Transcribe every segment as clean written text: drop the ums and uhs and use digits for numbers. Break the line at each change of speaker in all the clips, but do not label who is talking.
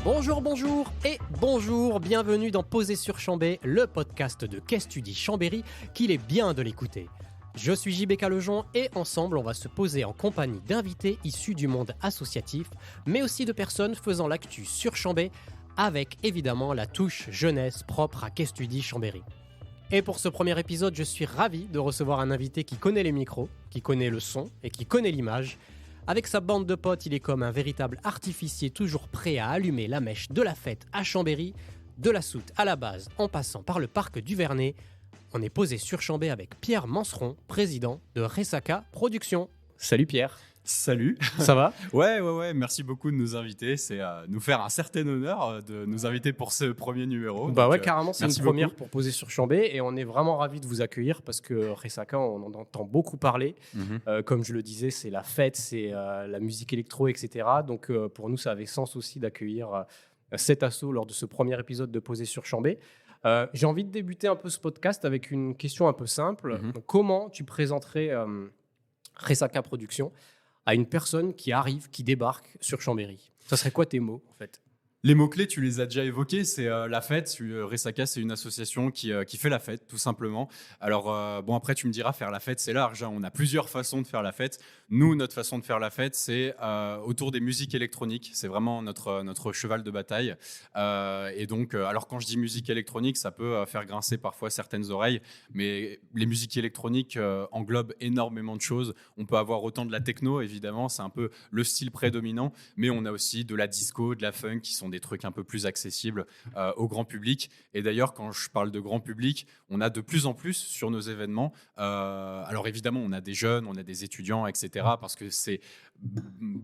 Bonjour, bonjour et bonjour, bienvenue dans Posé sur Chambé, le podcast de Qu'est-ce tu dis Chambéry, qu'il est bien de l'écouter. Je suis JB Calejon et ensemble on va se poser en compagnie d'invités issus du monde associatif, mais aussi de personnes faisant l'actu sur Chambé, avec évidemment la touche jeunesse propre à Qu'est-ce tu dis Chambéry. Et pour ce premier épisode, je suis ravi de recevoir un invité qui connaît les micros, qui connaît le son et qui connaît l'image. Avec sa bande de potes, il est comme un véritable artificier toujours prêt à allumer la mèche de la fête à Chambéry, de la Soute à la base en passant par le parc du Vernet. On est posé sur Chambé avec Pierre Manceron, président de Resaka Productions. Salut Pierre.
Salut.
Ça va ?
Ouais, merci beaucoup de nous inviter. C'est nous faire un certain honneur de nous inviter pour ce premier numéro.
Bah
Donc,
ouais, carrément, c'est une première
beaucoup.
pour poser sur Chambé et on est vraiment ravis de vous accueillir parce que Resaka, on en entend beaucoup parler. Comme je le disais, c'est la fête, c'est la musique électro, etc. Donc pour nous, ça avait sens aussi d'accueillir cet assaut lors de ce premier épisode de Posé sur Chambé. J'ai envie de débuter un peu ce podcast avec une question un peu simple. Comment tu présenterais Resaka Productions à une personne qui arrive, qui débarque sur Chambéry? Ça serait quoi tes mots, en fait?
Les mots-clés, tu les as déjà évoqués, c'est la fête. Resaka, c'est une association qui fait la fête, tout simplement. Alors, bon, après, tu me diras, faire la fête, c'est large, hein. On a plusieurs façons de faire la fête. Nous, notre façon de faire la fête, c'est autour des musiques électroniques. C'est vraiment notre cheval de bataille. Et donc, alors quand je dis musique électronique, ça peut faire grincer parfois certaines oreilles, mais les musiques électroniques englobent énormément de choses. On peut avoir autant de la techno, évidemment, c'est un peu le style prédominant, mais on a aussi de la disco, de la funk, qui sont des trucs un peu plus accessibles au grand public. Et d'ailleurs, quand je parle de grand public, on a de plus en plus sur nos événements. Alors évidemment, on a des jeunes, on a des étudiants, etc. Parce que c'est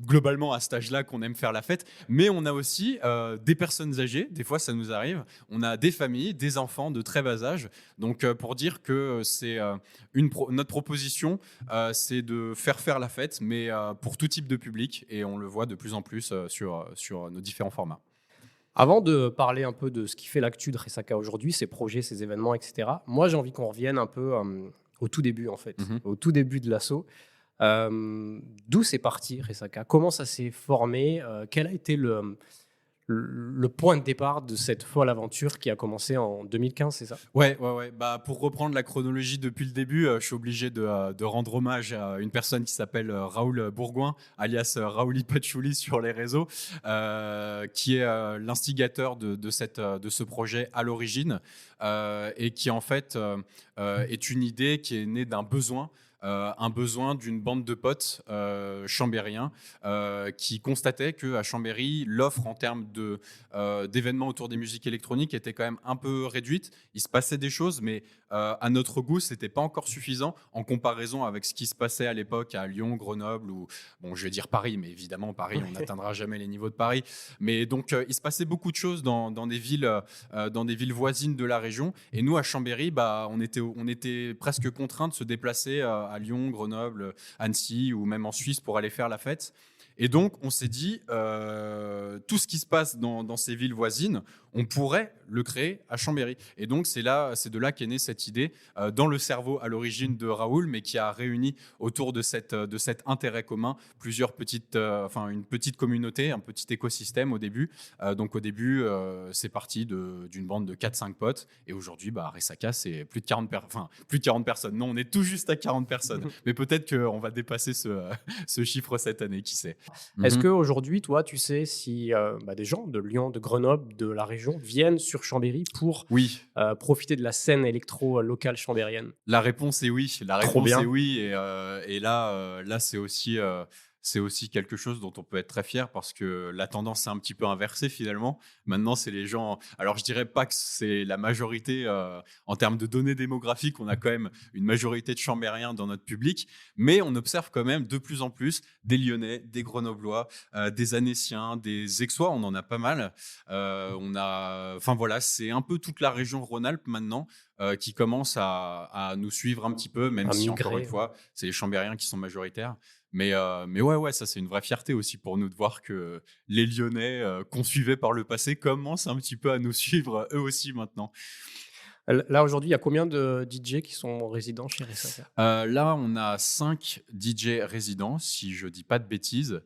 globalement à cet âge-là qu'on aime faire la fête. Mais on a aussi des personnes âgées. Des fois, ça nous arrive. On a des familles, des enfants de très bas âge. Donc, pour dire que c'est notre proposition, c'est de faire la fête, mais pour tout type de public. Et on le voit de plus en plus sur nos différents formats.
Avant de parler un peu de ce qui fait l'actu de Resaka aujourd'hui, ses projets, ses événements, etc., moi, j'ai envie qu'on revienne un peu au tout début, en fait, au tout début de l'assaut. D'où c'est parti, Resaka? Comment ça s'est formé? Quel a été le point de départ de cette folle aventure qui a commencé en 2015, c'est ça?
Ouais. Bah, pour reprendre la chronologie depuis le début, je suis obligé de rendre hommage à une personne qui s'appelle Raoul Bourgoin, alias Raouli Patchouli sur les réseaux, qui est l'instigateur de ce projet à l'origine, et qui en fait est une idée qui est née d'un besoin. Un besoin d'une bande de potes chambériens qui constataient qu'à Chambéry, l'offre en termes d'événements autour des musiques électroniques était quand même un peu réduite. Il se passait des choses, mais à notre goût, ce n'était pas encore suffisant en comparaison avec ce qui se passait à l'époque à Lyon, Grenoble ou, bon, je vais dire Paris, mais évidemment, Paris, on n'atteindra jamais les niveaux de Paris. Mais donc, il se passait beaucoup de choses dans des villes voisines de la région. Et nous, à Chambéry, bah, on était presque contraints de se déplacer à Lyon, Grenoble, Annecy ou même en Suisse pour aller faire la fête. Et donc, on s'est dit, tout ce qui se passe dans ces villes voisines, on pourrait le créer à Chambéry. Et donc, c'est de là qu'est née cette idée, dans le cerveau à l'origine de Raoul, mais qui a réuni autour de cet intérêt commun une petite communauté, un petit écosystème au début. Donc, au début, c'est parti d'une bande de 4-5 potes. Et aujourd'hui, Resaka, c'est plus de 40 personnes. Non, on est tout juste à 40 personnes. Mais peut-être qu'on va dépasser ce chiffre cette année, qui sait.
Est-ce qu'aujourd'hui, toi, tu sais si des gens de Lyon, de Grenoble, de la région viennent sur Chambéry pour profiter de la scène électro locale chambérienne?
La réponse est oui.
Trop bien.
Est oui. Et là, c'est aussi quelque chose dont on peut être très fier parce que la tendance est un petit peu inversée finalement. Maintenant, c'est les gens. Alors, je dirais pas que c'est la majorité en termes de données démographiques. On a quand même une majorité de Chambériens dans notre public, mais on observe quand même de plus en plus des Lyonnais, des Grenoblois, des Annéciens, des Aixois. On en a pas mal. C'est un peu toute la région Rhône-Alpes maintenant qui commence à nous suivre un petit peu, même si encore une fois, c'est les Chambériens qui sont majoritaires. Mais ouais, ça c'est une vraie fierté aussi pour nous de voir que les Lyonnais qu'on suivait par le passé commencent un petit peu à nous suivre eux aussi maintenant.
Là, aujourd'hui, il y a combien de DJ qui sont résidents chez Resaka?
Là, on a 5 DJ résidents, si je dis pas de bêtises.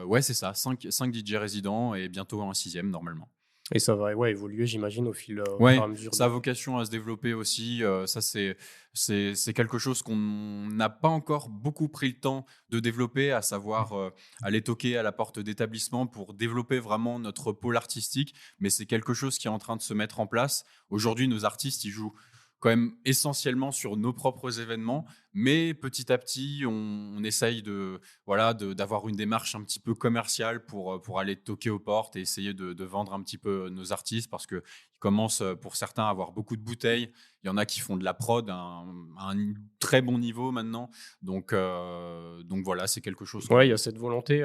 ouais, c'est ça, 5 DJ résidents et bientôt un sixième normalement.
Et ça va, ouais, évoluer, j'imagine, au fur et
Ouais,
à mesure
ça a vocation à se développer aussi. Ça, c'est quelque chose qu'on n'a pas encore beaucoup pris le temps de développer, à savoir aller toquer à la porte d'établissements pour développer vraiment notre pôle artistique. Mais c'est quelque chose qui est en train de se mettre en place. Aujourd'hui, nos artistes, ils jouent quand même essentiellement sur nos propres événements, mais petit à petit, on essaye d'avoir une démarche un petit peu commerciale pour aller toquer aux portes et essayer de vendre un petit peu nos artistes parce qu'ils commencent pour certains à avoir beaucoup de bouteilles. Il y en a qui font de la prod à un très bon niveau maintenant. Donc voilà, c'est quelque chose
Ouais, il y a cette volonté,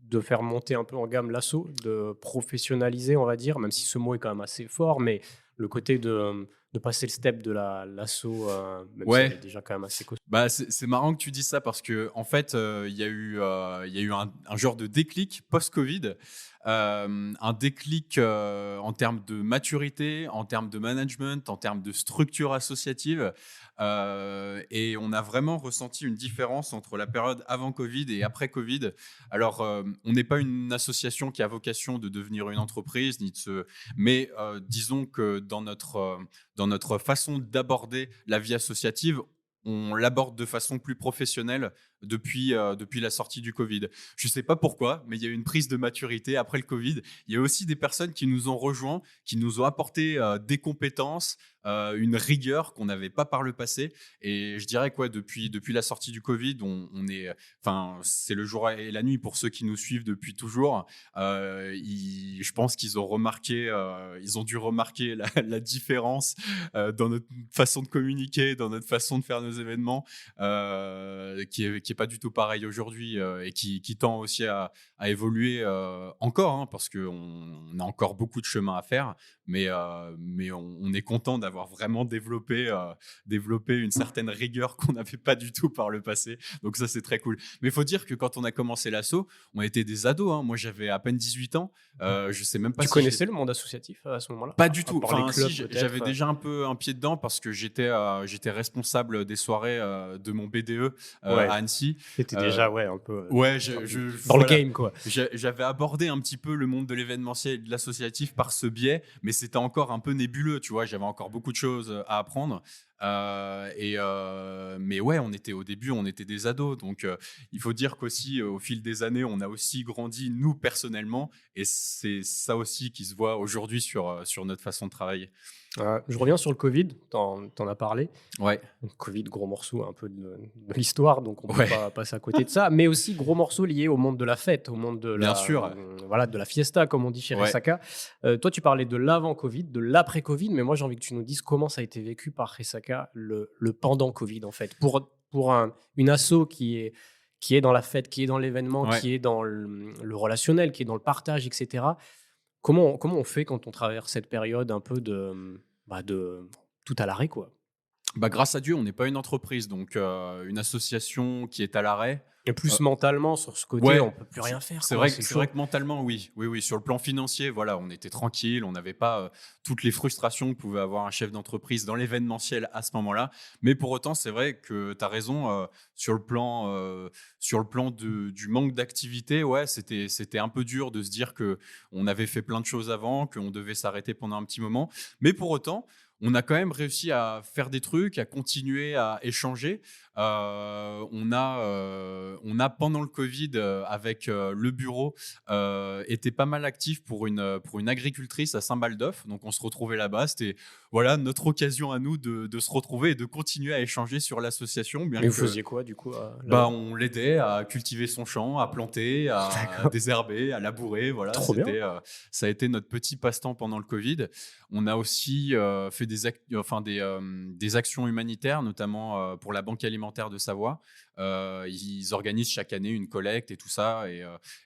de faire monter un peu en gamme l'asso, de professionnaliser, on va dire, même si ce mot est quand même assez fort, mais le côté de passer le step de l'asso, même si elle est
Ouais.
déjà quand même assez costaud.
Bah, c'est marrant que tu dises ça parce que en fait, il y a eu un genre de déclic post-Covid, un déclic, en termes de maturité, en termes de management, en termes de structure associative, et on a vraiment ressenti une différence entre la période avant Covid et après Covid. Alors, on n'est pas une association qui a vocation de devenir une entreprise ni de se mais disons que dans notre façon d'aborder la vie associative, on l'aborde de façon plus professionnelle depuis la sortie du Covid. Je ne sais pas pourquoi, mais il y a eu une prise de maturité après le Covid. Il y a aussi des personnes qui nous ont rejoints, qui nous ont apporté des compétences, une rigueur qu'on n'avait pas par le passé. Et je dirais que ouais, depuis la sortie du Covid, c'est le jour et la nuit pour ceux qui nous suivent depuis toujours. Je pense qu'ils ont remarqué, ils ont dû remarquer la différence dans notre façon de communiquer, dans notre façon de faire nos événements, qui est pas du tout pareil aujourd'hui et qui tend aussi à évoluer encore, hein, parce qu'on a encore beaucoup de chemin à faire, mais on est content d'avoir vraiment développé une certaine rigueur qu'on n'avait pas du tout par le passé. Donc ça, c'est très cool. Mais il faut dire que quand on a commencé l'asso, on était des ados, hein. Moi, j'avais à peine 18 ans. Je sais même pas
Tu
si
connaissais le monde associatif à ce moment-là?
pas du
À
tout.
part les
Enfin,
clubs
si,
peut-être,
j'avais déjà un peu un pied dedans parce que j'étais responsable des soirées de mon BDE
Ouais,
à Annecy.
tu
Euh,
déjà, ouais, un peu,
ouais,
dans le
voilà.
game, quoi.
J'avais abordé un petit peu le monde de l'événementiel et de l'associatif par ce biais, mais c'était encore un peu nébuleux, tu vois. J'avais encore beaucoup de choses à apprendre. Mais ouais, au début, on était des ados. Donc, il faut dire qu'aussi, au fil des années, on a aussi grandi, nous, personnellement. Et c'est ça aussi qui se voit aujourd'hui sur notre façon de travailler.
Je reviens sur le Covid, tu en as parlé.
Ouais,
Donc Covid, gros morceau un peu de l'histoire, donc on ne peut
ouais,
pas passer à côté de ça, mais aussi gros morceau lié au monde de la fête, au monde
bien sûr.
voilà, de la fiesta, comme on dit chez
Ouais.
Ressaca. Toi, tu parlais de l'avant-Covid, de l'après-Covid, mais moi, j'ai envie que tu nous dises comment ça a été vécu par Ressaca, le pendant Covid, en fait. Pour une asso qui est dans la fête, qui est dans l'événement,
Ouais.
qui est dans le relationnel, qui est dans le partage, etc. Comment on fait quand on traverse cette période un peu de tout à l'arrêt, quoi?
Bah, grâce à Dieu, on n'est pas une entreprise, donc une association qui est à l'arrêt.
Et plus mentalement, sur ce côté, on
Ouais,
peut plus rien faire,
c'est
quoi,
vrai,
c'est
c'est
chaud.
vrai que mentalement, oui. Oui, oui. Sur le plan financier, voilà, on était tranquille, on n'avait pas toutes les frustrations que pouvait avoir un chef d'entreprise dans l'événementiel à ce moment-là. Mais pour autant, c'est vrai que tu as raison, sur le plan du manque d'activité, ouais, c'était un peu dur de se dire qu'on avait fait plein de choses avant, qu'on devait s'arrêter pendant un petit moment. Mais pour autant, on a quand même réussi à faire des trucs, à continuer à échanger. On a pendant le Covid, avec le bureau, été pas mal actif pour une agricultrice à Saint-Baldoff. Donc on se retrouvait là-bas. C'était voilà notre occasion à nous de se retrouver et de continuer à échanger sur l'association, bien
Mais vous
que
faisiez quoi, du coup,
bah,
là-bas?
on l'aidait à cultiver son champ, à planter, à
D'accord.
désherber, à labourer. Voilà,
Trop bien.
ça a été notre petit passe-temps pendant le Covid. On a aussi fait des actions humanitaires, notamment pour la Banque alimentaire de Savoie. Ils organisent chaque année une collecte et tout ça.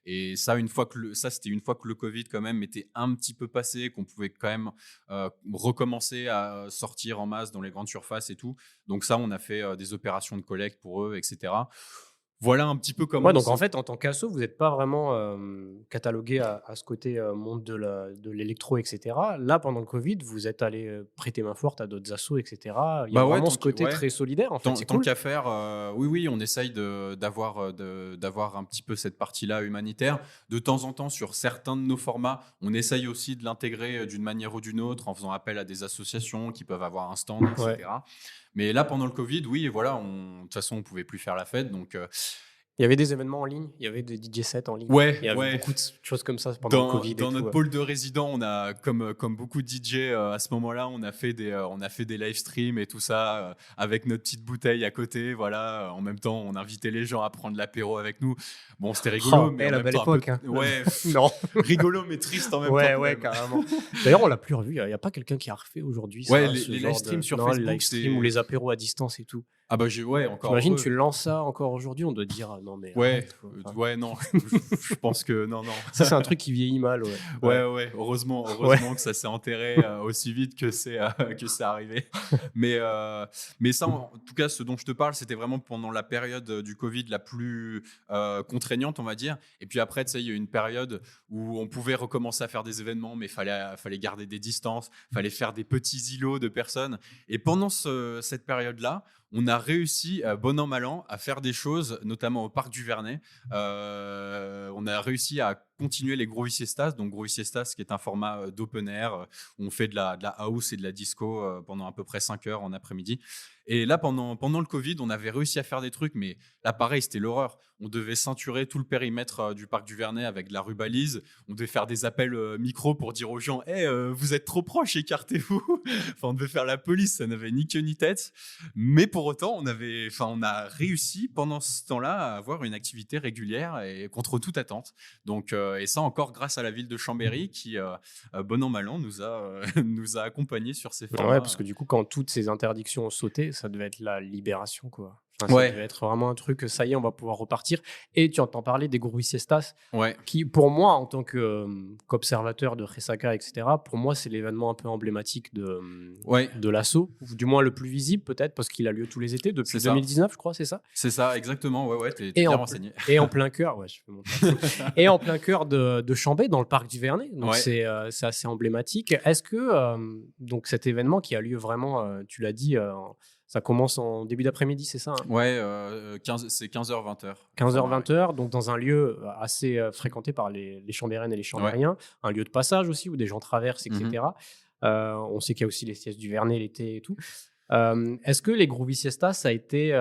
Et ça, c'était une fois que le Covid quand même était un petit peu passé, qu'on pouvait quand même recommencer à sortir en masse dans les grandes surfaces et tout. Donc ça, on a fait des opérations de collecte pour eux, etc. Voilà un petit peu comment.
Ouais, donc en fait, en tant qu'asso, vous n'êtes pas vraiment catalogué à ce côté monde de l'électro, etc. Là, pendant le Covid, vous êtes allé prêter main forte à d'autres assos, etc. Il y a
Bah ouais,
vraiment ce côté très solidaire, en fait, c'est
tant
cool.
qu'à faire, oui, on essaye d'avoir un petit peu cette partie-là humanitaire. De temps en temps, sur certains de nos formats, on essaye aussi de l'intégrer d'une manière ou d'une autre en faisant appel à des associations qui peuvent avoir un stand,
Ouais.
etc. Mais là, pendant le Covid, oui, voilà, de toute façon, on pouvait plus faire la fête, donc
Il y avait des événements en ligne, il y avait des DJ sets en ligne.
ouais,
Il y avait
ouais.
beaucoup de choses comme ça pendant le Covid et
Dans
tout.
notre
Ouais.
pôle de résidents, on a, comme beaucoup de DJ à ce moment-là, on a fait des live streams et tout ça avec notre petite bouteille à côté. Voilà, en même temps, on invitait les gens à prendre l'apéro avec nous. Bon, c'était rigolo, mais en
la
même
belle
temps
époque.
un peu, ouais,
Non.
rigolo mais triste en même temps.
Ouais,
quand même.
carrément. D'ailleurs, on l'a plus revu. Il n'y a pas quelqu'un qui a refait aujourd'hui
Ouais,
ça,
les
ce
live
genre
streams sur
non,
Facebook,
les live streams ou les apéros à distance et tout.
Ah bah ouais, encore
J'imagine
heureux.
tu lances ça encore aujourd'hui, on doit dire non mais
Ouais,
arrête, quoi. Enfin,
ouais, non, je pense que non.
ça c'est un truc qui vieillit mal, ouais.
Ouais. Heureusement que ça s'est enterré aussi vite que c'est arrivé. Mais ça, en tout cas, ce dont je te parle, c'était vraiment pendant la période du Covid la plus contraignante, on va dire. Et puis après, tu sais, il y a eu une période où on pouvait recommencer à faire des événements, mais fallait garder des distances, fallait faire des petits îlots de personnes. Et pendant cette période-là, on a réussi, bon an, mal an, à faire des choses, notamment au Parc du Vernet. On a réussi à continuer les Groovy Siestas. Donc, Groovy Siestas, qui est un format d'open air, où on fait de la house et de la disco pendant à peu près 5 heures en après-midi. Et là, pendant le Covid, on avait réussi à faire des trucs, mais là, pareil, c'était l'horreur. On devait ceinturer tout le périmètre du Parc du Vernet avec de la rubalise. On devait faire des appels micro pour dire aux gens « Hey, vous êtes trop proches, écartez-vous !» Enfin, on devait faire la police, ça n'avait ni queue ni tête. Mais pour autant, on a réussi pendant ce temps-là à avoir une activité régulière et contre toute attente. Donc, et ça encore grâce à la ville de Chambéry qui, bon an mal an, nous a accompagnés sur ces formats.
Ouais, parce que du coup, quand toutes ces interdictions ont sauté, ça devait être la libération, quoi. Enfin, ça devait être vraiment un truc, ça y est, on va pouvoir repartir. Et tu entends parler des Groovy Siestas, qui, pour moi, en tant qu'observateur de Resaca, etc., pour moi, c'est l'événement un peu emblématique de l'assaut, ou du moins le plus visible, peut-être, parce qu'il a lieu tous les étés, depuis 2019, je crois, c'est ça ?
C'est ça, exactement, ouais, t'es bien renseigné.
Et en plein cœur, ouais, je fais mon et en plein cœur de Chambé, dans le Parc du Vernet, donc c'est assez emblématique. Est-ce que donc cet événement qui a lieu vraiment, tu l'as dit, ça commence en début d'après-midi, c'est ça, hein ?
Ouais, c'est 15h, 20h.
15h, 20h, donc dans un lieu assez fréquenté par les Chambérennes et les Chambériens, un lieu de passage aussi où des gens traversent, etc. On sait qu'il y a aussi les siestes du Vernet l'été et tout. Est-ce que les Groovy Siestas, ça a été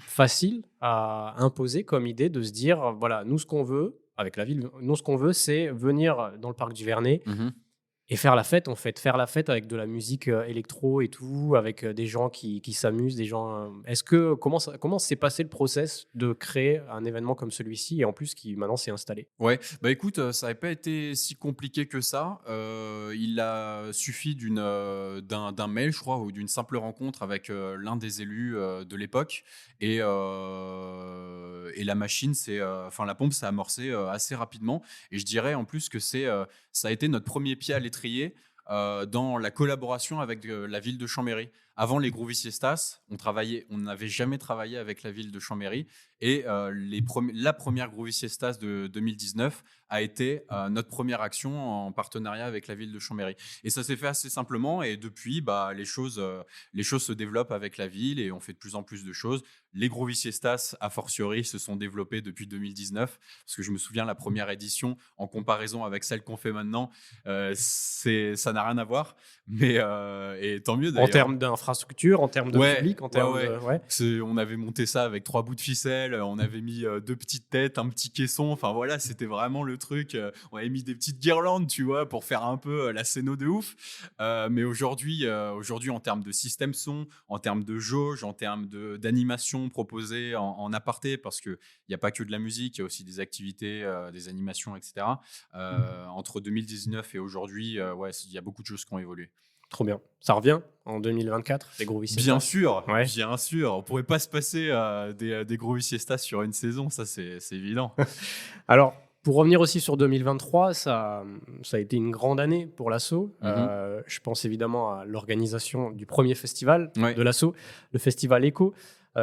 facile à imposer comme idée de se dire, voilà, nous ce qu'on veut, avec la ville, nous ce qu'on veut, c'est venir dans le Parc du Vernet et faire la fête, en fait, faire la fête avec de la musique électro et tout, avec des gens qui s'amusent, des gens. Comment s'est passé le process de créer un événement comme celui-ci et en plus qui maintenant s'est installé ?
Ouais, bah écoute, ça n'avait pas été si compliqué que ça. Il a suffi d'un mail, je crois, ou d'une simple rencontre avec l'un des élus de l'époque, et la machine, la pompe s'est amorcée assez rapidement. Et je dirais en plus que ça a été notre premier pied à l'étrier dans la collaboration avec la ville de Chambéry. Avant les Groovy Siestas, on n'avait jamais travaillé avec la ville de Chambéry, et la première Groovy Siestas de 2019 a été notre première action en partenariat avec la ville de Chambéry. Et ça s'est fait assez simplement, et depuis, les choses se développent avec la ville et on fait de plus en plus de choses. Les Groovy Siestas, a fortiori, se sont développés depuis 2019, parce que je me souviens, la première édition, en comparaison avec celle qu'on fait maintenant, ça n'a rien à voir, mais et tant mieux d'ailleurs.
En termes d'infrastructure, en termes de public, en termes de...
On avait monté ça avec 3 bouts de ficelle, on avait mis 2 petites têtes, un petit caisson, enfin voilà, c'était vraiment le truc. On avait mis des petites guirlandes, tu vois, pour faire un peu la scéno de ouf. Mais aujourd'hui, en termes de système son, en termes de jauge, en termes d'animation proposée en aparté, parce qu'il n'y a pas que de la musique, il y a aussi des activités, des animations, etc. Entre 2019 et aujourd'hui, il y a beaucoup de choses qui ont évolué.
Trop bien. Ça revient en 2024, les Groovy Siestas ?
Bien sûr. On pourrait pas se passer des Groovy Siestas sur une saison, ça c'est évident.
Alors, pour revenir aussi sur 2023, ça a été une grande année pour l'Asso. Je pense évidemment à l'organisation du premier festival de l'Asso, le festival Echo.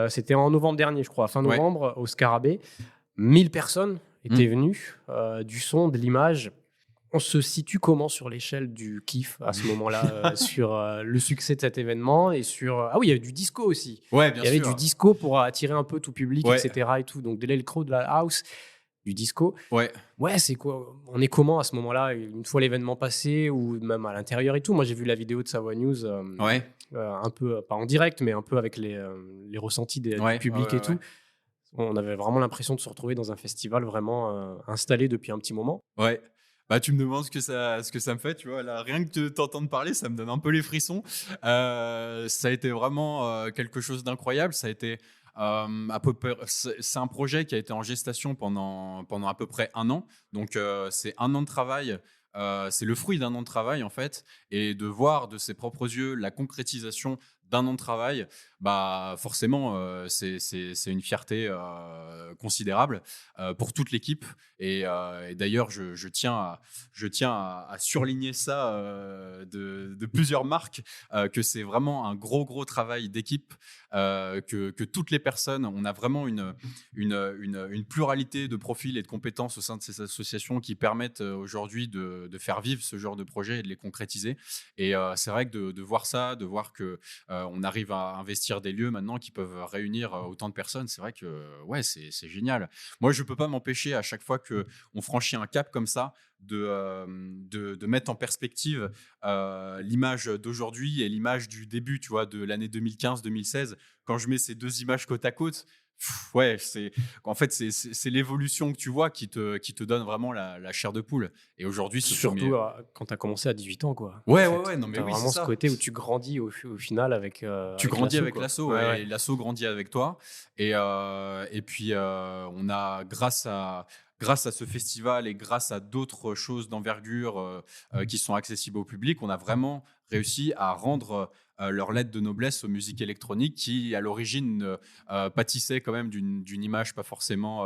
C'était en novembre dernier, je crois, fin
Ouais.
novembre, au Scarabée. 1000 personnes étaient venues, du son, de l'image. On se situe comment sur l'échelle du kiff à ce moment-là, sur le succès de cet événement et sur... Ah oui, il y avait du disco aussi.
Ouais, bien
Il y avait du
sûr.
disco pour attirer un peu tout public,
Ouais.
etc. Et tout. Donc de l'électro, de la house, du disco.
Ouais.
Ouais, c'est quoi? On est comment à ce moment-là, une fois l'événement passé ou même à l'intérieur et tout? Moi, j'ai vu la vidéo de Savoie News,
Ouais.
un peu, pas en direct, mais un peu avec les ressentis du
Ouais.
public
Ouais,
et
ouais, ouais.
tout. On avait vraiment l'impression de se retrouver dans un festival vraiment installé depuis un petit moment.
Ouais. Bah, tu me demandes ce que ça me fait, tu vois. Là, rien que de t'entendre parler, ça me donne un peu les frissons. Ça a été vraiment quelque chose d'incroyable. Ça a été à peu près, c'est un projet qui a été en gestation pendant à peu près un an. Donc, c'est un an de travail. C'est le fruit d'un an de travail, en fait. Et de voir de ses propres yeux la concrétisation d'un an de travail, bah forcément, c'est une fierté considérable pour toute l'équipe. Et d'ailleurs, je tiens à surligner ça de plusieurs marques, que c'est vraiment un gros travail d'équipe, que toutes les personnes, on a vraiment une pluralité de profils et de compétences au sein de ces associations qui permettent aujourd'hui de faire vivre ce genre de projet et de les concrétiser. Et c'est vrai que de voir ça, de voir que on arrive à investir des lieux maintenant qui peuvent réunir autant de personnes, c'est vrai que ouais, c'est génial. Moi, je peux pas m'empêcher à chaque fois qu'on franchit un cap comme ça de mettre en perspective l'image d'aujourd'hui et l'image du début, tu vois, de l'année 2015-2016. Quand je mets ces deux images côte à côte, ouais, en fait, c'est l'évolution que tu vois qui te donne vraiment la chair de poule. Et aujourd'hui, ce sont mes...
Surtout quand tu as commencé à 18 ans, quoi.
Ouais,
En
ouais,
fait.
ouais, non, mais
Tu as
oui, c'est
vraiment ce
ça.
côté où tu grandis au final avec,
Tu
avec
grandis
l'asso,
avec
quoi.
l'asso,
Ouais,
et
ouais.
l'asso grandit avec toi. Et puis, on a, grâce à ce festival et grâce à d'autres choses d'envergure qui sont accessibles au public, on a vraiment réussi à rendre leur lettre de noblesse aux musiques électroniques qui, à l'origine, pâtissaient quand même d'une image pas forcément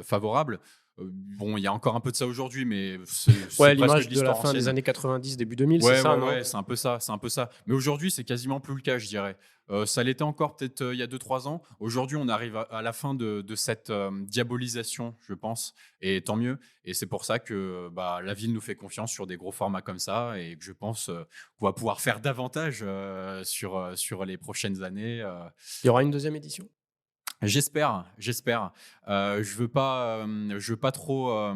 favorable. Bon, il y a encore un peu de ça aujourd'hui, mais c'est
Ouais,
presque de
l'image de la
l'histoire
fin des
ancienne.
années 90, début 2000, c'est
Ouais,
ça,
ouais,
non?
ouais, c'est un peu ça, c'est un peu ça. Mais aujourd'hui, c'est quasiment plus le cas, je dirais. Ça l'était encore peut-être il y a 2-3 ans. Aujourd'hui, on arrive à la fin de cette diabolisation, je pense, et tant mieux. Et c'est pour ça que bah, la ville nous fait confiance sur des gros formats comme ça, et que je pense qu'on va pouvoir faire davantage sur les prochaines années.
Il y aura une deuxième édition?
J'espère, j'espère. Je veux pas trop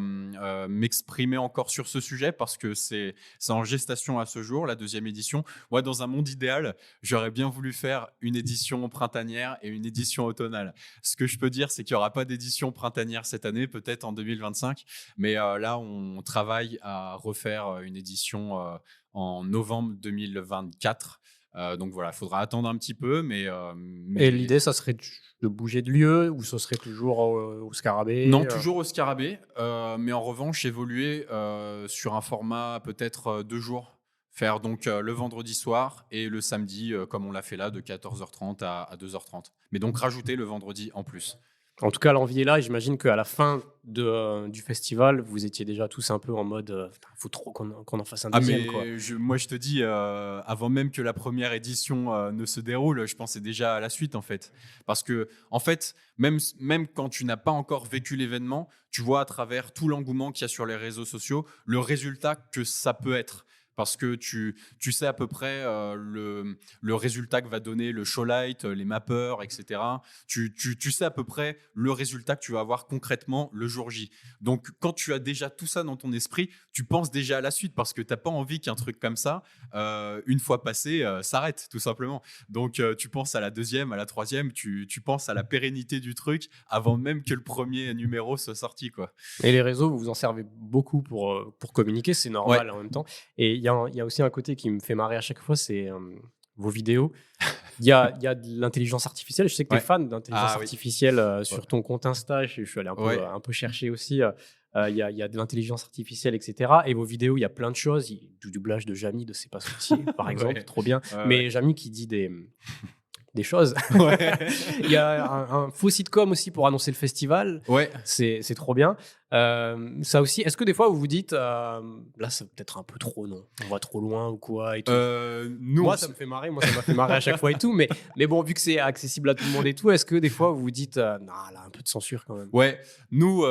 m'exprimer encore sur ce sujet parce que c'est en gestation à ce jour, la deuxième édition. Moi, dans un monde idéal, j'aurais bien voulu faire une édition printanière et une édition automnale. Ce que je peux dire, c'est qu'il n'y aura pas d'édition printanière cette année, peut-être en 2025. Mais là, on travaille à refaire une édition en novembre 2024. Donc voilà, il faudra attendre un petit peu,
Et
mais
l'idée, ça serait de bouger de lieu ou ce serait toujours au Scarabée?
non, toujours au Scarabée, mais en revanche, évoluer sur un format peut-être 2 jours. Faire donc le vendredi soir et le samedi, comme on l'a fait là, de 14h30 à 2h30. Mais donc rajouter le vendredi en plus.
En tout cas, l'envie est là et j'imagine qu'à la fin du festival, vous étiez déjà tous un peu en mode il faut trop qu'on en fasse un
Ah
deuxième, quoi.
mais moi je te dis, avant même que la première édition ne se déroule, je pensais déjà à la suite en fait. Parce que en fait, même quand tu n'as pas encore vécu l'événement, tu vois à travers tout l'engouement qu'il y a sur les réseaux sociaux, le résultat que ça peut être. Parce que tu sais à peu près le résultat que va donner le showlight, les mappeurs, etc. Tu sais à peu près le résultat que tu vas avoir concrètement le jour J. Donc, quand tu as déjà tout ça dans ton esprit, tu penses déjà à la suite parce que tu n'as pas envie qu'un truc comme ça, une fois passé, s'arrête, tout simplement. Donc, tu penses à la deuxième, à la troisième, tu penses à la pérennité du truc avant même que le premier numéro soit sorti, quoi.
Et les réseaux, vous vous en servez beaucoup pour communiquer, c'est normal
Ouais.
en même temps. Et il y a aussi un côté qui me fait marrer à chaque fois, c'est vos vidéos. Il y a de l'intelligence artificielle. Je sais que tu es
Ouais.
fan d'intelligence
Ah oui.
artificielle
Ouais.
sur ton compte Insta. Je suis allé
Ouais.
un peu chercher aussi. Il y a de l'intelligence artificielle, etc. Et vos vidéos, il y a plein de choses. Il y a du doublage de Jamy de C'est pas sorcier, par exemple,
Ouais.
trop bien.
Ouais,
Mais
ouais.
Jamy qui dit des choses.
Ouais.
Il y a un faux sitcom aussi pour annoncer le festival.
Ouais.
C'est trop bien. Ça aussi, est-ce que des fois vous vous dites, là c'est peut-être un peu trop, non? On va trop loin ou quoi et tout?
Nous,
Moi ça me fait marrer, moi ça m'a fait marrer à chaque fois et tout, mais bon, vu que c'est accessible à tout le monde et tout, est-ce que des fois vous vous dites, «Non, là un peu de censure quand même»?
ouais, nous,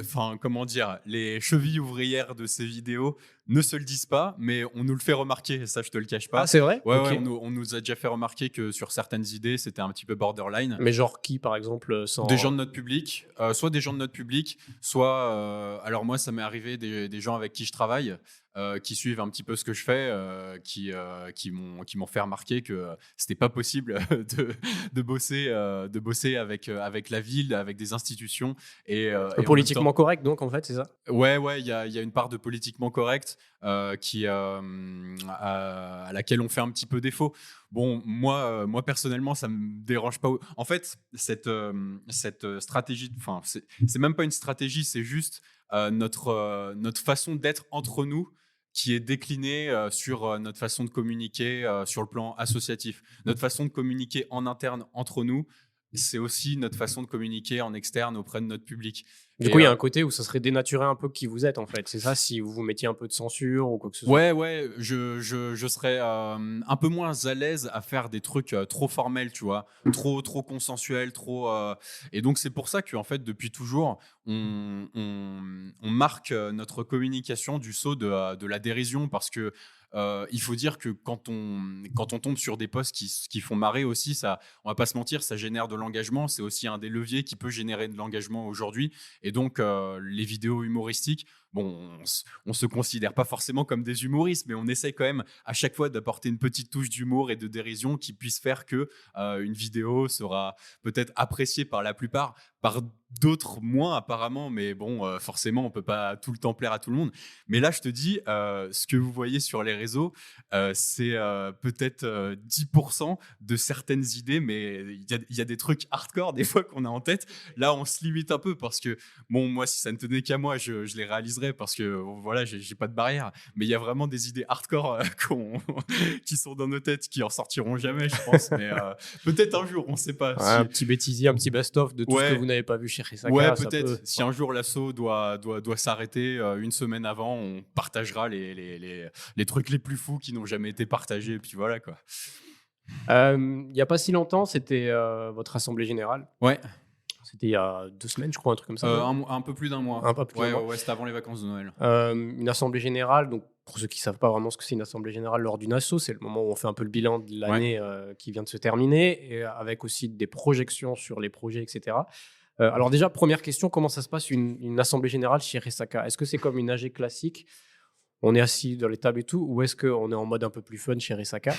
enfin, comment dire? Les chevilles ouvrières de ces vidéos ne se le disent pas, mais on nous le fait remarquer et ça, je te le cache
Ah
pas.
c'est vrai?
Ouais,
OK.
ouais, on nous a déjà fait remarquer que sur certaines idées, c'était un petit peu borderline.
Mais genre qui par exemple,
Des gens
sans
de notre public, soit des gens de notre public, soit, alors moi, ça m'est arrivé des gens avec qui je travaille, qui suivent un petit peu ce que je fais, qui m'ont fait remarquer que, c'était pas possible de bosser avec la ville, avec des institutions et en même temps
politiquement correct donc en fait, c'est ça?
ouais, ouais, il y a une part de politiquement correct, à laquelle on fait un petit peu défaut. Bon, moi personnellement, ça me dérange pas. En fait, cette stratégie, enfin, c'est même pas une stratégie, c'est juste notre façon d'être entre nous qui est déclinée sur notre façon de communiquer sur le plan associatif. Notre façon de communiquer en interne entre nous, c'est aussi notre façon de communiquer en externe auprès de notre public.
Du
Et
coup, il y a un côté où ça serait dénaturer un peu qui vous êtes en fait, c'est ça? Si vous vous mettiez un peu de censure ou quoi que ce soit?
ouais, ouais, je serais un peu moins à l'aise à faire des trucs trop formels, tu vois, trop consensuels, trop. Et donc, c'est pour ça qu'en fait, depuis toujours, on marque notre communication du sceau de la dérision parce que. Il faut dire que quand on tombe sur des posts qui font marrer aussi, ça, on va pas se mentir, ça génère de l'engagement. C'est aussi un des leviers qui peut générer de l'engagement aujourd'hui. Et donc, les vidéos humoristiques, bon, on se considère pas forcément comme des humoristes, mais on essaie quand même à chaque fois d'apporter une petite touche d'humour et de dérision qui puisse faire que une vidéo sera peut-être appréciée par la plupart, par d'autres moins apparemment, mais bon, forcément, on peut pas tout le temps plaire à tout le monde. Mais là, je te dis, ce que vous voyez sur les réseaux, c'est peut-être 10% de certaines idées, mais il y a des trucs hardcore des fois qu'on a en tête. Là, on se limite un peu parce que bon, moi, si ça ne tenait qu'à moi, je les réaliserais parce que voilà, j'ai pas de barrière. Mais il y a vraiment des idées hardcore qui sont dans nos têtes, qui en sortiront jamais, je pense. Mais peut-être un jour, on sait pas.
Ouais, un petit bêtisier, un petit best-of de tout ce que vous
Ouais,
n'avez pas vu chez
ouais,
Risaka, ça peut.
peut-être. Si un jour l'assaut doit s'arrêter une semaine avant, on partagera les trucs les plus fous qui n'ont jamais été partagés. Et puis voilà quoi.
Il y a pas si longtemps, c'était, votre assemblée générale.
Ouais,
C'était il y a 2 semaines, je crois, un truc comme ça, non?
un peu plus d'un mois.
Un peu plus d'un
Ouais, ouais,
mois.
ouais, c'était avant les vacances de Noël.
Une assemblée générale, donc pour ceux qui savent pas vraiment ce que c'est une assemblée générale lors d'une asso, c'est le moment où on fait un peu le bilan de
Ouais.
l'année, qui vient de se terminer et avec aussi des projections sur les projets et cetera. Alors déjà, première question, comment ça se passe une assemblée générale chez Resaka? Est-ce que c'est comme une AG classique? On est assis dans les tables et tout, ou est-ce qu'on est en mode un peu plus fun chez Resaka?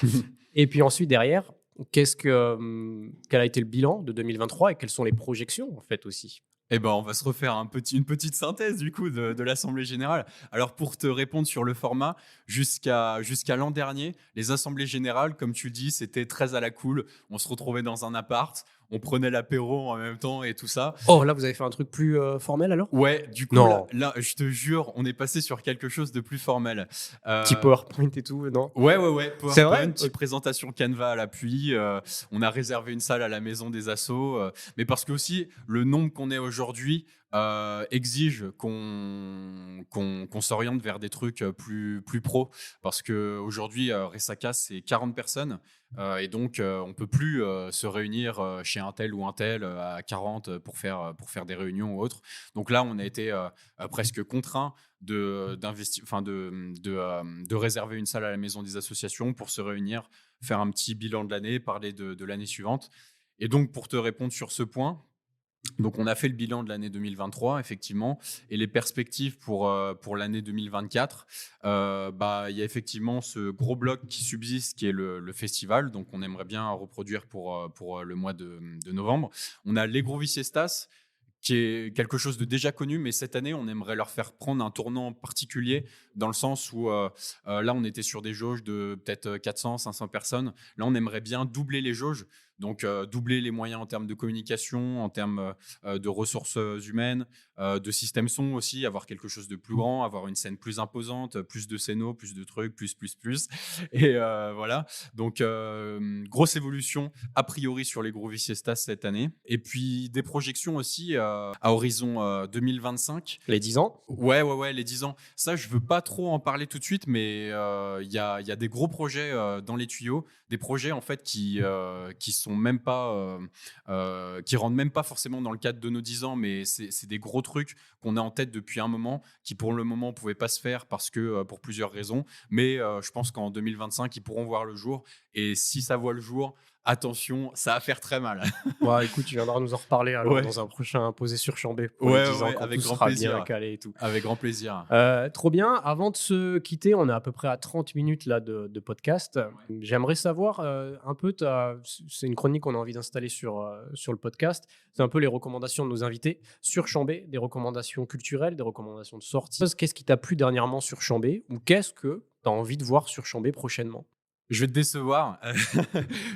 Et puis ensuite, derrière, quel a été le bilan de 2023 et quelles sont les projections, en fait, aussi?
Eh ben, on va se refaire une petite synthèse du coup de l'Assemblée générale. Alors pour te répondre sur le format, jusqu'à l'an dernier, les assemblées générales, comme tu dis, c'était très à la cool. On se retrouvait dans un appart, on prenait l'apéro en même temps et tout ça.
Oh, là, vous avez fait un truc plus formel alors?
Ouais, du coup, là,
Non,
là, je te jure, on est passé sur quelque chose de plus formel.
petit
Euh,
PowerPoint et tout, non?
Ouais, ouais, ouais.
C'est vrai?
PowerPoint, petite présentation Canva à l'appui. On a réservé une salle à la maison des assos. Mais parce que aussi, le nombre qu'on est aujourd'hui exige qu'on s'oriente vers des trucs plus pro. Parce qu'aujourd'hui, Resaka, c'est 40 personnes. Et donc, on peut plus se réunir chez un tel ou un tel à 40 pour faire des réunions ou autre. Donc là, on a été presque contraint de réserver une salle à la maison des associations pour se réunir, faire un petit bilan de l'année, parler de l'année suivante. Et donc, pour te répondre sur ce point, donc on a fait le bilan de l'année 2023, effectivement, et les perspectives pour l'année 2024. Il y a effectivement ce gros bloc qui subsiste, qui est le festival. Donc on aimerait bien reproduire pour le mois de novembre. On a les Gros Viciestas, qui est quelque chose de déjà connu, mais cette année, on aimerait leur faire prendre un tournant particulier, dans le sens où là, on était sur des jauges de peut-être 400, 500 personnes. Là, on aimerait bien doubler les jauges. Donc, doubler les moyens en termes de communication, en termes de ressources humaines, de système son aussi, avoir quelque chose de plus grand, avoir une scène plus imposante, plus de scénos, plus de trucs, plus. Et voilà. Donc, grosse évolution a priori sur les Groovy Siestas cette année. Et puis des projections aussi à horizon 2025.
Les 10 ans.
Ouais, les 10 ans. Ça, je veux pas trop en parler tout de suite, mais il y a des gros projets dans les tuyaux, des projets en fait qui sont même pas, qui rentrent même pas forcément dans le cadre de nos 10 ans, mais c'est des gros trucs qu'on a en tête depuis un moment, qui pour le moment pouvaient pas se faire parce que pour plusieurs raisons, mais je pense qu'en 2025 ils pourront voir le jour. Et si ça voit le jour, attention, ça va faire très mal.
Ouais, écoute, tu viendras nous en reparler alors
Ouais.
dans un prochain Posé sur Chambé pour les 10 ans, quand
avec
tout
grand
sera
plaisir.
bien calé et tout.
Avec grand plaisir.
Trop bien. Avant de se quitter, on est à peu près à 30 minutes là de podcast. J'aimerais savoir un peu, c'est une chronique qu'on a envie d'installer sur le podcast. C'est un peu les recommandations de nos invités sur Chambé, des recommandations culturelles, des recommandations de sortie. Qu'est-ce qui t'a plu dernièrement sur Chambé ou qu'est-ce que tu as envie de voir sur Chambé prochainement?
Je vais te décevoir.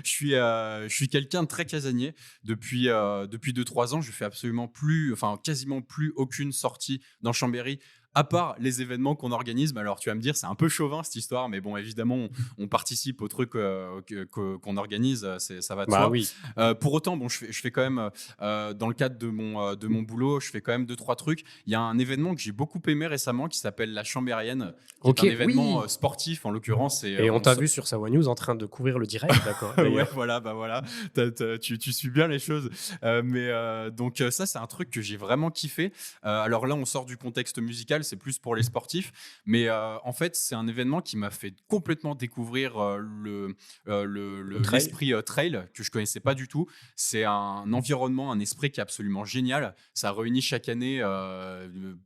Je suis quelqu'un de très casanier. Depuis 2-3 ans, je fais absolument plus, enfin quasiment plus aucune sortie dans Chambéry, à part les événements qu'on organise. Mais alors, tu vas me dire, c'est un peu chauvin cette histoire, mais bon, évidemment, on participe aux trucs qu'on organise, ça va de
Bah
soi.
oui.
Pour autant, bon, je fais quand même, dans le cadre de mon boulot, je fais quand même 2-3 trucs. Il y a un événement que j'ai beaucoup aimé récemment qui s'appelle la Chambérienne, qui
Ok,
est un événement
oui.
sportif en l'occurrence.
Et on t'a vu sur Savoie News en train de couvrir le direct, d'accord.
Ouais,
d'ailleurs.
voilà, bah voilà, tu suis bien les choses. Donc ça, c'est un truc que j'ai vraiment kiffé. Alors là, on sort du contexte musical, c'est plus pour les sportifs, mais en fait, c'est un événement qui m'a fait complètement découvrir
trail.
l'esprit trail que je connaissais pas du tout. C'est un environnement, un esprit qui est absolument génial. Ça réunit chaque année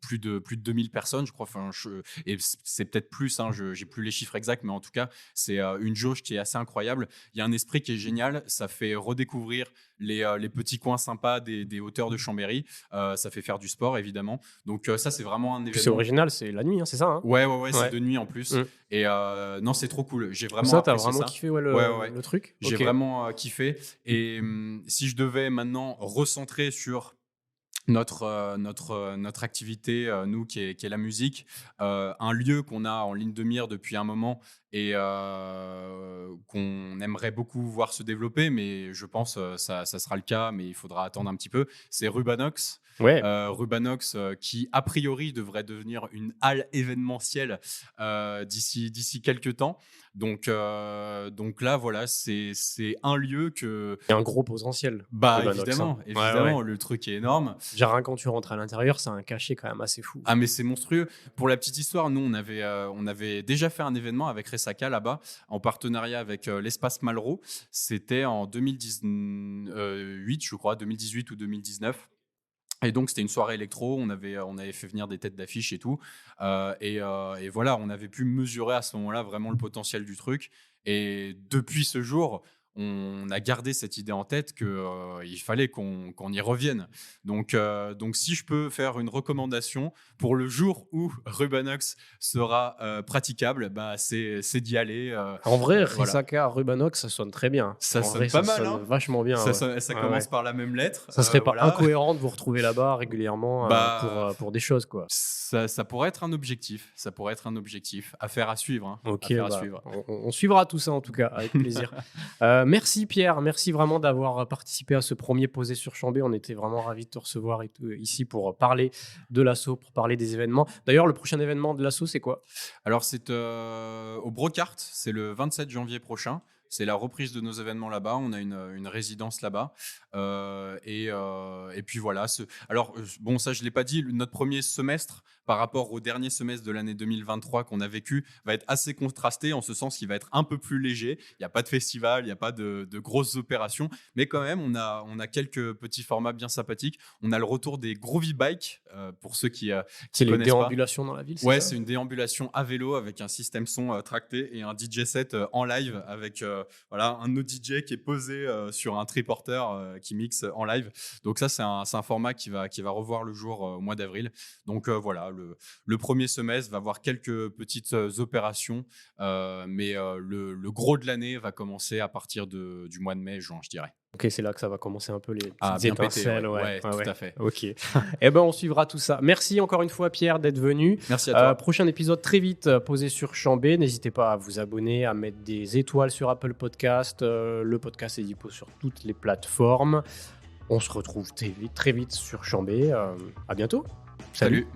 plus de 2000 personnes, je crois. Enfin, et c'est peut-être plus, hein, j'ai plus les chiffres exacts, mais en tout cas, c'est une jauge qui est assez incroyable. Il y a un esprit qui est génial. Ça fait redécouvrir les petits coins sympas des hauteurs de Chambéry. Ça fait faire du sport, évidemment. Donc ça, c'est vraiment un
Puis c'est
événement.
original, c'est la nuit, hein, c'est ça, hein?
Ouais, c'est
Ouais.
de nuit en plus.
Mm.
Et non, c'est trop cool. J'ai vraiment
Ça, t'as
apprécié
vraiment
ça.
kiffé
Ouais.
le truc?
J'ai
Ok.
vraiment kiffé. Et si je devais maintenant recentrer sur notre activité, nous, qui est la musique, un lieu qu'on a en ligne de mire depuis un moment et qu'on aimerait beaucoup voir se développer, mais je pense ça sera le cas, mais il faudra attendre un petit peu, c'est Rubanox.
Ouais.
Rubanox qui, a priori, devrait devenir une halle événementielle d'ici quelques temps. Donc là, voilà, c'est un lieu que...
Il y a un gros potentiel.
Bah,
Rubanox,
évidemment,
hein.
évidemment,
Ouais.
le truc est énorme.
Genre, hein, quand tu rentres à l'intérieur, c'est un cachet quand même assez fou.
Ah, mais c'est monstrueux. Pour la petite histoire, nous, on avait déjà fait un événement avec Resaka là-bas, en partenariat avec l'Espace Malraux. C'était en 2018, je crois, 2018 ou 2019. Et donc, c'était une soirée électro. On avait fait venir des têtes d'affiche et tout. Et voilà, on avait pu mesurer à ce moment-là vraiment le potentiel du truc. Et depuis ce jour, on a gardé cette idée en tête qu'il fallait qu'on y revienne. Donc, si je peux faire une recommandation pour le jour où Rubanox sera praticable, bah, c'est d'y aller.
En vrai,
Voilà.
Risaka Rubanox, ça sonne très bien.
Ça
En
sonne
vrai,
pas
ça
mal,
sonne
hein.
vachement bien.
Ça
ouais.
commence
Ouais.
par la même lettre.
Ça serait pas
voilà.
incohérent de vous retrouver là-bas régulièrement
Bah,
pour des choses, quoi.
Ça pourrait être un objectif. Ça pourrait être un objectif. Affaire à suivre. Hein.
Ok,
Affaire à
bah,
suivre.
on suivra tout ça en tout cas, avec plaisir. Merci Pierre, merci vraiment d'avoir participé à ce premier Posé sur Chambé. On était vraiment ravis de te recevoir ici pour parler de l'assaut, pour parler des événements. D'ailleurs, le prochain événement de l'assaut, c'est quoi?
Alors, c'est au Brocart. C'est le 27 janvier prochain. C'est la reprise de nos événements là-bas. On a une résidence là-bas. Et puis voilà. Alors, bon, ça, je ne l'ai pas dit. Notre premier semestre, par rapport au dernier semestre de l'année 2023 qu'on a vécu, va être assez contrasté en ce sens qu'il va être un peu plus léger. Il n'y a pas de festival, il n'y a pas de grosses opérations. Mais quand même, on a quelques petits formats bien sympathiques. On a le retour des Groovy Bikes, pour ceux qui
C'est les
connaissent pas.
déambulations dans la ville,
Ouais,
ça
c'est une déambulation à vélo avec un système son tracté et un DJ set en live avec voilà, un autre DJ qui est posé sur un triporteur qui mixe en live. Donc ça, c'est un format qui va revoir le jour au mois d'avril. Donc voilà, le premier semestre va avoir quelques petites opérations, mais le gros de l'année va commencer à partir du mois de mai, juin, je dirais.
Ok, c'est là que ça va commencer un peu les
Ah,
petites
bien pété,
étincelles.
ouais, tout à fait.
Ok. Eh ben, on suivra tout ça. Merci encore une fois, Pierre, d'être venu.
Merci à toi.
Prochain épisode très vite posé sur Chambé. N'hésitez pas à vous abonner, à mettre des étoiles sur Apple Podcast. Le podcast est dispo sur toutes les plateformes. On se retrouve très vite sur Chambé. À bientôt.
Salut.